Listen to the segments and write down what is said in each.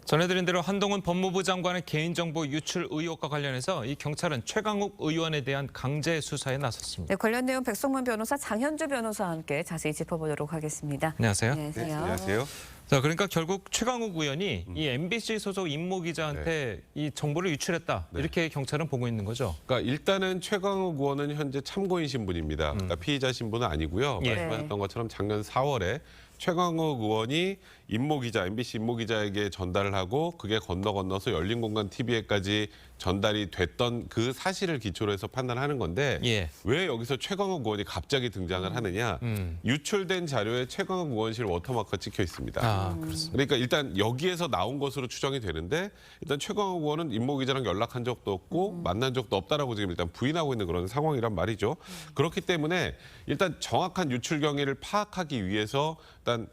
전해드린 대로 한동훈 법무부 장관의 개인정보 유출 의혹과 관련해서 이 경찰은 최강욱 의원에 대한 강제 수사에 나섰습니다. 네, 관련 내용 백성문 변호사, 장현주 변호사와 함께 자세히 짚어보도록 하겠습니다. 안녕하세요. 안녕하세요. 네, 안녕하세요. 자, 그러니까 결국 최강욱 의원이 이 MBC 소속 임모 기자한테 이 정보를 유출했다. 이렇게 경찰은 보고 있는 거죠. 그러니까 일단은 최강욱 의원은 현재 참고인 신분입니다. 그러니까 피의자 신분은 아니고요. 예. 말씀하셨던 것처럼 작년 4월에 최강욱 의원이 MBC 임모 기자에게 전달을 하고 그게 건너서 열린공간 TV에까지 전달이 됐던 그 사실을 기초로 해서 판단하는 건데 예. 왜 여기서 최강욱 의원이 갑자기 등장을 하느냐. 유출된 자료에 최강욱 의원실 워터마크가 찍혀 있습니다. 그렇습니다. 그러니까 일단 여기에서 나온 것으로 추정이 되는데 일단 최강욱 의원은 임모 기자랑 연락한 적도 없고 만난 적도 없다라고 지금 일단 부인하고 있는 그런 상황이란 말이죠. 그렇기 때문에 일단 정확한 유출 경위를 파악하기 위해서 일단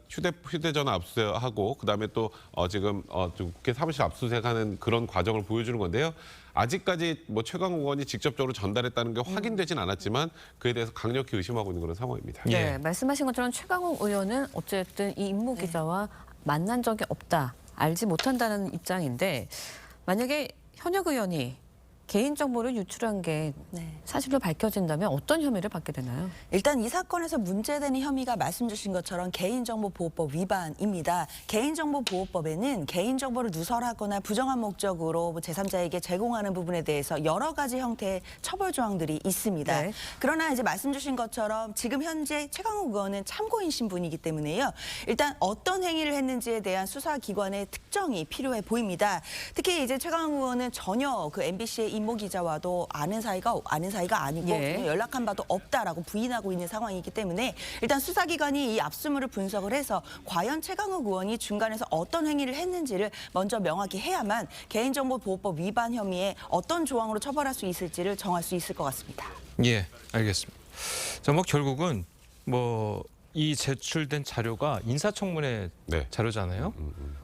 휴대전화 압수하고 그다음에 또 지금 국회 사무실 압수수색하는 그런 과정을 보여주는 건데요. 아직까지 뭐 최강욱 의원이 직접적으로 전달했다는 게 확인되진 않았지만 그에 대해서 강력히 의심하고 있는 그런 상황입니다. 예. 네, 말씀하신 것처럼 최강욱 의원은 어쨌든 이 임모 기자와 만난 적이 없다, 알지 못한다는 입장인데 만약에 현역 의원이 개인정보를 유출한 게 사실로 밝혀진다면 어떤 혐의를 받게 되나요? 일단 이 사건에서 문제되는 혐의가 말씀 주신 것처럼 개인정보보호법 위반입니다. 개인정보보호법에는 개인정보를 누설하거나 부정한 목적으로 제3자에게 제공하는 부분에 대해서 여러 가지 형태의 처벌 조항들이 있습니다. 네. 그러나 이제 말씀 주신 것처럼 지금 현재 최강욱 의원은 참고인 신분이기 때문에요. 일단 어떤 행위를 했는지에 대한 수사기관의 특정이 필요해 보입니다. 특히 이제 최강욱 의원은 전혀 그 MBC의 임모 기자와도 아는 사이가 아니고 예. 연락한 바도 없다라고 부인하고 있는 상황이기 때문에 일단 수사기관이 이 압수물을 분석을 해서 과연 최강욱 의원이 중간에서 어떤 행위를 했는지를 먼저 명확히 해야만 개인정보보호법 위반 혐의에 어떤 조항으로 처벌할 수 있을지를 정할 수 있을 것 같습니다. 예, 알겠습니다. 자, 뭐 결국은 이 제출된 자료가 인사청문회 네. 자료잖아요.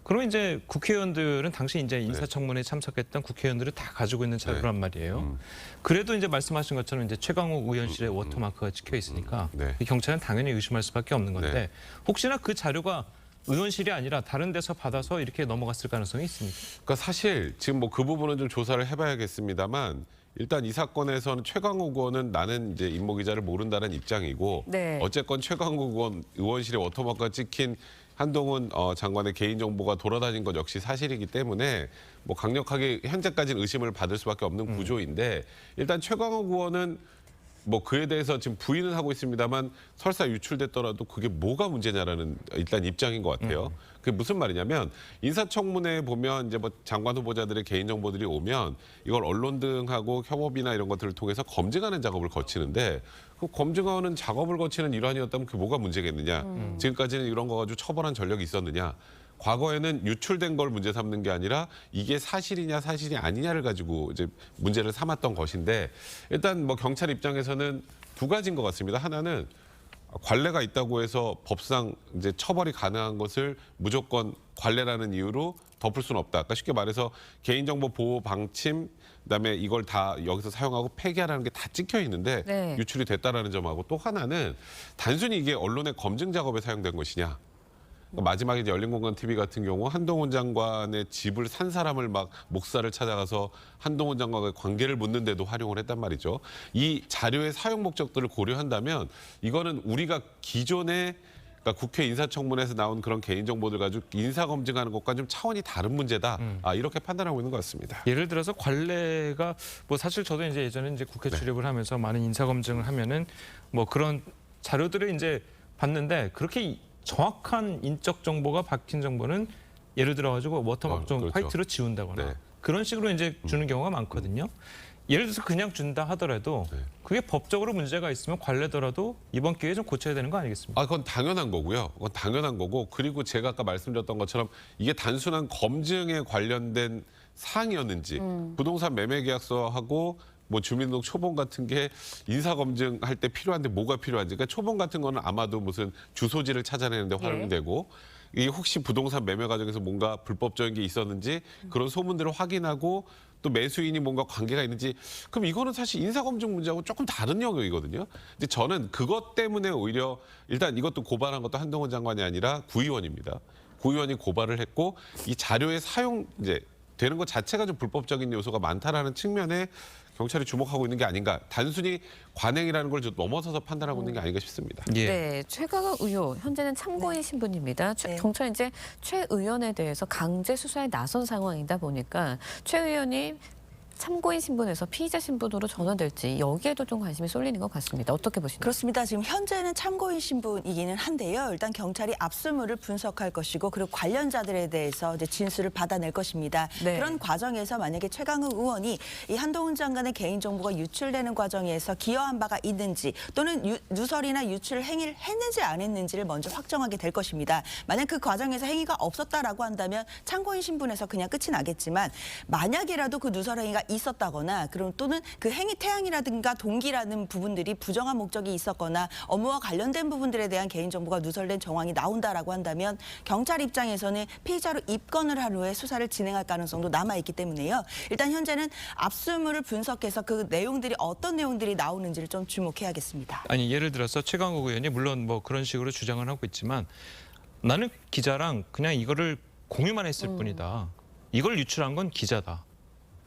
그럼 이제 국회의원들은 당시 이제 인사청문회에 참석했던 국회의원들은 다 가지고 있는 자료란 말이에요. 그래도 이제 말씀하신 것처럼 이제 최강욱 의원실에 워터마크가 찍혀 있으니까 이 경찰은 당연히 의심할 수밖에 없는 건데 혹시나 그 자료가 의원실이 아니라 다른 데서 받아서 이렇게 넘어갔을 가능성이 있습니까? 그러니까 사실 지금 뭐 그 부분은 좀 조사를 해봐야겠습니다만 일단 이 사건에서는 최강욱 의원은 나는 이제 임모 기자를 모른다는 입장이고 네. 어쨌건 최강욱 의원 의원실에 워터마크가 찍힌 한동훈 장관의 개인정보가 돌아다닌 것 역시 사실이기 때문에 뭐 강력하게 현재까지는 의심을 받을 수밖에 없는 구조인데 일단 최강욱 의원은 뭐 그에 대해서 지금 부인은 하고 있습니다만 설사 유출됐더라도 그게 뭐가 문제냐라는 일단 입장인 것 같아요. 그게 무슨 말이냐면 인사청문회에 보면 이제 뭐 장관 후보자들의 개인정보들이 오면 이걸 언론 등하고 협업이나 이런 것들을 통해서 검증하는 작업을 거치는데 그 검증하는 작업을 거치는 일환이었다면 그게 뭐가 문제겠느냐. 지금까지는 이런 거 가지고 처벌한 전력이 있었느냐. 과거에는 유출된 걸 문제 삼는 게 아니라 이게 사실이냐 사실이 아니냐를 가지고 이제 문제를 삼았던 것인데 일단 뭐 경찰 입장에서는 두 가지인 것 같습니다. 하나는 관례가 있다고 해서 법상 이제 처벌이 가능한 것을 무조건 관례라는 이유로 덮을 수는 없다. 그러니까 쉽게 말해서 개인정보 보호 방침 그다음에 이걸 다 여기서 사용하고 폐기하라는 게 다 찍혀 있는데 유출이 됐다라는 점하고 또 하나는 단순히 이게 언론의 검증 작업에 사용된 것이냐. 그러니까 마지막에 이제 열린공간 TV 같은 경우 한동훈 장관의 집을 산 사람을 막 목사를 찾아가서 한동훈 장관과의 관계를 묻는데도 활용을 했단 말이죠. 이 자료의 사용 목적들을 고려한다면 이거는 우리가 기존에 그러니까 국회 인사청문회에서 나온 그런 개인정보들 가지고 인사검증하는 것과 좀 차원이 다른 문제다. 이렇게 판단하고 있는 것 같습니다. 예를 들어서 관례가 뭐 사실 저도 이제 예전에 이제 국회 출입을 하면서 많은 인사 검증을 하면은 뭐 그런 자료들을 이제 봤는데 그렇게 정확한 인적 정보가 박힌 정보는 예를 들어 가지고 워터마크 좀 그렇죠. 화이트로 지운다거나 네. 그런 식으로 이제 주는 경우가 많거든요. 예를 들어서 그냥 준다 하더라도 그게 법적으로 문제가 있으면 관례더라도 이번 기회에 좀 고쳐야 되는 거 아니겠습니까? 그건 당연한 거고요. 그건 당연한 거고 그리고 제가 아까 말씀드렸던 것처럼 이게 단순한 검증에 관련된 사항이었는지 부동산 매매 계약서하고 뭐 주민등록 초본 같은 게 인사검증할 때 필요한데 뭐가 필요한지. 그러니까 초본 같은 거는 아마도 무슨 주소지를 찾아내는데 활용되고 이 혹시 부동산 매매 과정에서 뭔가 불법적인 게 있었는지 그런 소문들을 확인하고 또 매수인이 뭔가 관계가 있는지 그럼 이거는 사실 인사검증 문제하고 조금 다른 영역이거든요. 근데 저는 그것 때문에 오히려 일단 이것도 고발한 것도 한동훈 장관이 아니라 구의원입니다. 고 의원이 고발을 했고 이 자료의 사용 이제 되는 것 자체가 좀 불법적인 요소가 많다라는 측면에 경찰이 주목하고 있는 게 아닌가. 단순히 관행이라는 걸 좀 넘어서서 판단하고 있는 게 아닌가 싶습니다. 예. 네, 최강욱 의원 현재는 참고인 신분입니다. 네. 경찰 이제 최 의원에 대해서 강제 수사에 나선 상황이다 보니까 최 의원이 참고인 신분에서 피의자 신분으로 전환될지 여기에도 좀 관심이 쏠리는 것 같습니다. 어떻게 보시나요? 그렇습니다. 지금 현재는 참고인 신분이기는 한데요. 일단 경찰이 압수물을 분석할 것이고 그리고 관련자들에 대해서 이제 진술을 받아낼 것입니다. 네. 그런 과정에서 만약에 최강욱 의원이 이 한동훈 장관의 개인정보가 유출되는 과정에서 기여한 바가 있는지 또는 누설이나 유출 행위를 했는지 안 했는지를 먼저 확정하게 될 것입니다. 만약 그 과정에서 행위가 없었다라고 한다면 참고인 신분에서 그냥 끝이 나겠지만 만약이라도 그 누설 행위가 있었다거나 그럼 또는 그 행위 태양이라든가 동기라는 부분들이 부정한 목적이 있었거나 업무와 관련된 부분들에 대한 개인정보가 누설된 정황이 나온다라고 한다면 경찰 입장에서는 피의자로 입건을 한 후에 수사를 진행할 가능성도 남아있기 때문에요. 일단 현재는 압수물을 분석해서 그 내용들이 어떤 내용들이 나오는지를 좀 주목해야겠습니다. 아니 예를 들어서 최강욱 의원이 물론 뭐 그런 식으로 주장을 하고 있지만 나는 기자랑 그냥 이거를 공유만 했을 뿐이다. 이걸 유출한 건 기자다.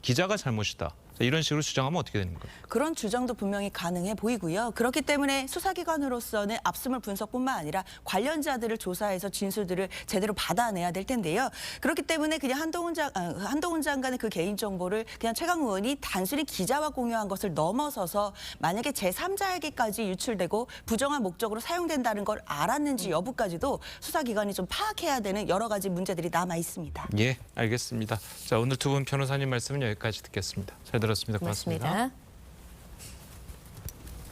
기자가 잘못이다. 이런 식으로 주장하면 어떻게 되는 거예요? 그런 주장도 분명히 가능해 보이고요. 그렇기 때문에 수사기관으로서는 압수물 분석뿐만 아니라 관련자들을 조사해서 진술들을 제대로 받아내야 될 텐데요. 그렇기 때문에 그냥 한동훈 장관의 그 개인정보를 그냥 최강욱 의원이 단순히 기자와 공유한 것을 넘어서서 만약에 제3자에게까지 유출되고 부정한 목적으로 사용된다는 걸 알았는지 여부까지도 수사기관이 좀 파악해야 되는 여러 가지 문제들이 남아 있습니다. 예, 알겠습니다. 자, 오늘 두 분 변호사님 말씀은 여기까지 듣겠습니다. 잘 들었습니다. 고맙습니다. 고맙습니다.